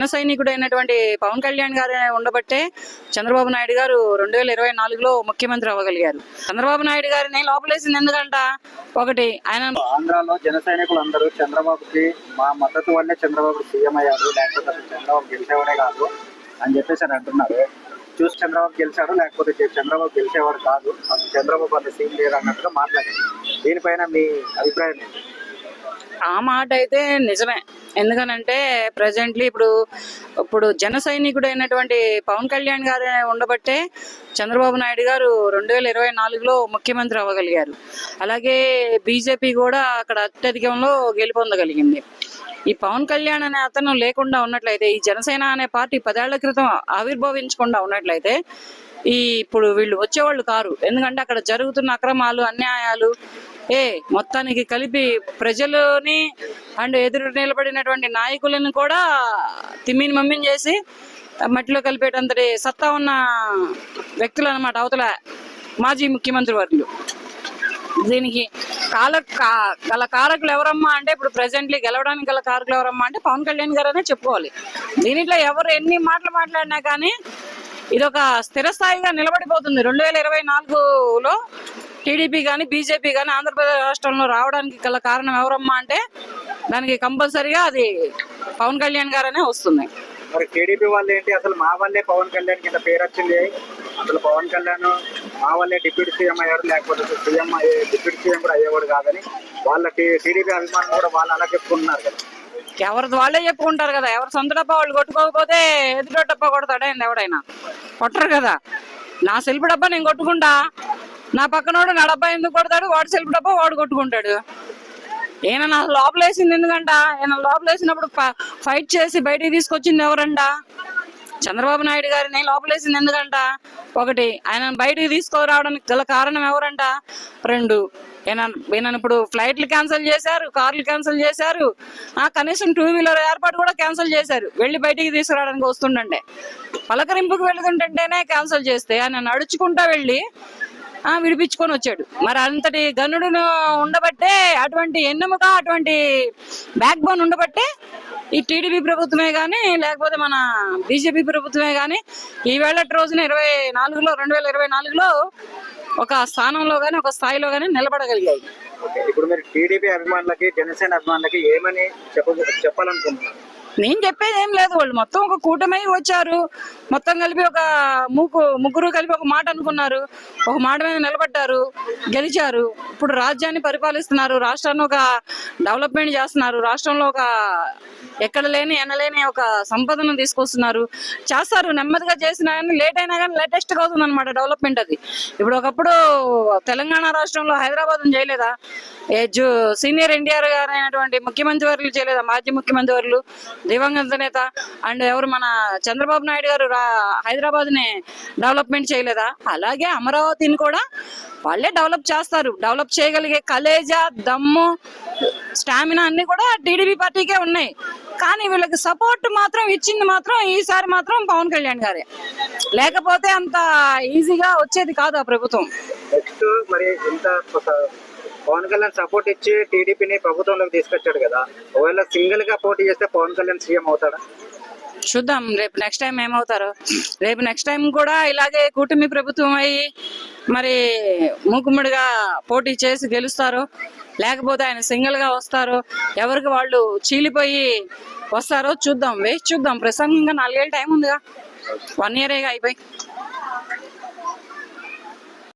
జన సైనికుడైనటువంటి పవన్ కళ్యాణ్ గారు ఉండబట్టే చంద్రబాబు నాయుడు గారు 2024లో ముఖ్యమంత్రి అవ్వగలిగారు. చంద్రబాబు నాయుడు గారిని లోపలేసింది ఎందుకంట, ఒకటి ఆయన ఆంధ్రాలో జన సైనికులు అందరూ చంద్రబాబుకి మా మద్దతు వల్లే చంద్రబాబు సీఎం అయ్యాడు, లేకపోతే అసలు చంద్రబాబు గెలిచేవాడే కాదు అని చెప్పేసి అని అంటున్నారు. చూసి చంద్రబాబు గెలిచాడు, లేకపోతే చంద్రబాబు గెలిచేవాడు కాదు, అసలు చంద్రబాబు అంత సీఎం లేదు అన్నట్టుగా మాట్లాడారు. దీనిపైన మీ అభిప్రాయం ఏంటి? ఆ మాట అయితే నిజమే. ఎందుకనంటే ప్రజెంట్లీ ఇప్పుడు జన సైనికుడైనటువంటి పవన్ కళ్యాణ్ గారు ఉండబట్టే చంద్రబాబు నాయుడు గారు 2024లో ముఖ్యమంత్రి అవ్వగలిగారు. అలాగే బీజేపీ కూడా అక్కడ అత్యధికంలో గెలుపొందగలిగింది. ఈ పవన్ కళ్యాణ్ అనే అతను లేకుండా ఉన్నట్లయితే, ఈ జనసేన అనే పార్టీ 10 ఏళ్ల క్రితం ఆవిర్భవించకుండా ఉన్నట్లయితే ఇప్పుడు వీళ్ళు వచ్చేవాళ్ళు కారు. ఎందుకంటే అక్కడ జరుగుతున్న అక్రమాలు, అన్యాయాలు మొత్తానికి కలిపి ప్రజలని అండ్ ఎదురు నిలబడినటువంటి నాయకులను కూడా తిమ్మిని మమ్మిని చేసి మట్టిలో కలిపేటంతటి సత్తా ఉన్న వ్యక్తులు అన్నమాట అవతల మాజీ ముఖ్యమంత్రి వర్యులు. దీనికి గల కారకులు ఎవరమ్మా అంటే, ఇప్పుడు ప్రెసెంట్లీ గెలవడానికి గల కారకులు ఎవరమ్మా అంటే పవన్ కళ్యాణ్ గారు అనే చెప్పుకోవాలి. దీనిట్లో ఎవరు ఎన్ని మాటలు మాట్లాడినా కానీ ఇదొక స్థిరస్థాయిగా నిలబడిపోతుంది. 2024లో టీడీపీ కానీ బీజేపీ కానీ ఆంధ్రప్రదేశ్ రాష్ట్రంలో రావడానికి గల కారణం ఎవరమ్మా అంటే దానికి కంపల్సరీగా అది పవన్ కళ్యాణ్ గారనే వస్తుంది. మరి టీడీపీ వాళ్ళు ఏంటి, అసలు మా వల్లే పవన్ కళ్యాణ్ కింద పేరు వచ్చింది, అసలు పవన్ కళ్యాణ్ మా వల్లే డిప్యూటీ సీఎం అయ్యారు, లేకపోతే సీఎం డిప్యూటీ సీఎం కూడా అయ్యేవాడు కాదని వాళ్ళ టీడీపీ అభిమానులు కూడా వాళ్ళు అలా చెప్పుకుంటున్నారు కదా. ఎవరిది వాళ్ళే చెప్పుకుంటారు కదా. ఎవరు సొంత డబ్బా వాళ్ళు కొట్టుకోకపోతే ఎదుటి డబ్బా కొడతాడైంది ఎవడైనా, కొట్టరు కదా. నా సెల్ఫ్ డబ్బా నేను కొట్టుకుంటా, నా పక్కనోడు నా డబ్బా ఎందుకు కొడతాడు, వాడు సెల్ఫ్ డబ్బా వాడు కొట్టుకుంటాడు. ఈయన నా లోపలేసింది ఎందుకంట, ఈయన లోపలేసినప్పుడు ఫైట్ చేసి బయటికి తీసుకొచ్చింది ఎవరంట, చంద్రబాబు నాయుడు గారిని లోపలేసింది ఎందుకంట, ఒకటి ఆయన బయటికి తీసుకురావడానికి గల కారణం ఎవరంట, రెండు ఈయన ఇప్పుడు ఫ్లైట్లు క్యాన్సిల్ చేశారు, కార్లు క్యాన్సిల్ చేశారు, కనీసం 2 వీలర్ ఏర్పాటు కూడా క్యాన్సిల్ చేశారు. వెళ్ళి బయటికి తీసుకురావడానికి వస్తుండంటే, పలకరింపుకు వెళుతుంటేనే క్యాన్సిల్ చేస్తే ఆయన నడుచుకుంటా వెళ్ళి విడిపించుకొని వచ్చాడు. మరి అంతటి గనుడును ఉండబట్టే, అటువంటి ఎన్నుముక, అటువంటి బ్యాక్ బోన్ ఉండబట్టే ఈ టీడీపీ ప్రభుత్వమే కానీ లేకపోతే మన బీజేపీ ప్రభుత్వమే కానీ ఈవేళ రోజున 2024లో ఒక స్థానంలో కానీ ఒక స్థాయిలో కానీ నిలబడగలిగాయి. ఇప్పుడు మీరు టీడీపీ అభిమానులకి జనసేన అభిమానులకి ఏమని చెప్పాలనుకుంటున్నారు? నేను చెప్పేది ఏం లేదు. వాళ్ళు మొత్తం ఒక కూటమి వచ్చారు, మొత్తం కలిపి ఒక ముగ్గురు కలిపి ఒక మాట అనుకున్నారు, ఒక మాట మీద నిలబడ్డారు, గెలిచారు. ఇప్పుడు రాజ్యాన్ని పరిపాలిస్తున్నారు, రాష్ట్రాన్ని ఒక డెవలప్మెంట్ చేస్తున్నారు, రాష్ట్రంలో ఒక ఎక్కడ లేని ఎనలేని ఒక సంపదను తీసుకొస్తున్నారు, చేస్తారు. నెమ్మదిగా చేసినా కానీ లేట్ అయినా కానీ లేటెస్ట్గా అవుతుంది అనమాట డెవలప్మెంట్. అది ఇప్పుడు ఒకప్పుడు తెలంగాణ రాష్ట్రంలో హైదరాబాద్ చేయలేదా, సీనియర్ ఎన్టీఆర్ గారు అయినటువంటి ముఖ్యమంత్రి వర్యులు చేయలేదా, మాజీ ముఖ్యమంత్రి వర్యులు దివంగత నేత అండ్ ఎవరు మన చంద్రబాబు నాయుడు గారు హైదరాబాద్ ని డెవలప్మెంట్ చేయలేదా? అలాగే అమరావతిని కూడా వాళ్ళే డెవలప్ చేస్తారు. డెవలప్ చేయగలిగే కలేజా, దమ్ము, స్టామినా అన్ని కూడా టీడీపీ పార్టీకే ఉన్నాయి. కానీ వీళ్ళకి సపోర్ట్ మాత్రం ఇచ్చింది మాత్రం ఈసారి మాత్రం పవన్ కళ్యాణ్ గారే. లేకపోతే అంత ఈజీగా వచ్చేది కాదు ఆ ప్రభుత్వం. మరి ఇంత పవన్ కళ్యాణ్ సపోర్ట్ ఇచ్చి టీడీపీని ప్రభుత్వంలోకి తీసుకొచ్చాడు కదా, ఒకవేళ సింగిల్ గా పోటీ చేస్తే పవన్ కళ్యాణ్ సీఎం అవుతాడా? చూద్దాం రేపు నెక్స్ట్ టైం ఏమవుతారో. రేపు నెక్స్ట్ టైం కూడా ఇలాగే కూటమి ప్రభుత్వం అయ్యి మరి మూకుమ్మడిగా పోటీ చేసి గెలుస్తారో, లేకపోతే ఆయన సింగిల్ గా వస్తారో, ఎవరికి వాళ్ళు చీలిపోయి వస్తారో చూద్దాం, వేచి చూద్దాం. ప్రసంగంగా 4 ఏళ్ళ టైం ఉందిగా, 1 ఇయర్ అయిపోయి.